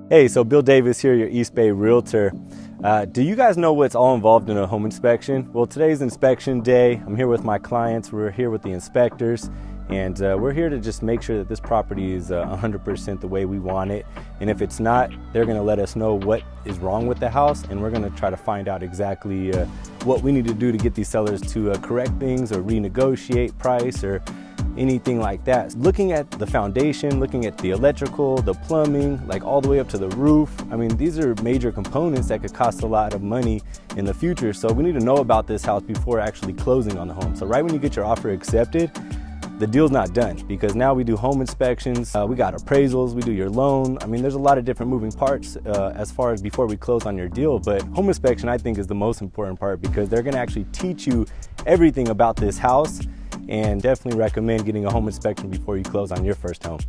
Hey, so Bill Davis here, your East Bay Realtor. Do you guys know what's all involved in a home inspection? Well, today's inspection day. I'm here with my clients. We're here with the inspectors, and we're here to just make sure that this property is 100% the way we want it. And if it's not, they're gonna let us know what is wrong with the house, and we're gonna try to find out exactly what we need to do to get these sellers to correct things or renegotiate price or anything like that. Looking at the foundation, looking at the electrical, the plumbing, like all the way up to the roof. I mean, these are major components that could cost a lot of money in the future. So we need to know about this house before actually closing on the home. So right when you get your offer accepted, the deal's not done, because now we do home inspections, we got appraisals, we do your loan. I mean, there's a lot of different moving parts as far as before we close on your deal. But home inspection, I think, is the most important part, because they're gonna actually teach you everything about this house, and definitely recommend getting a home inspection before you close on your first home.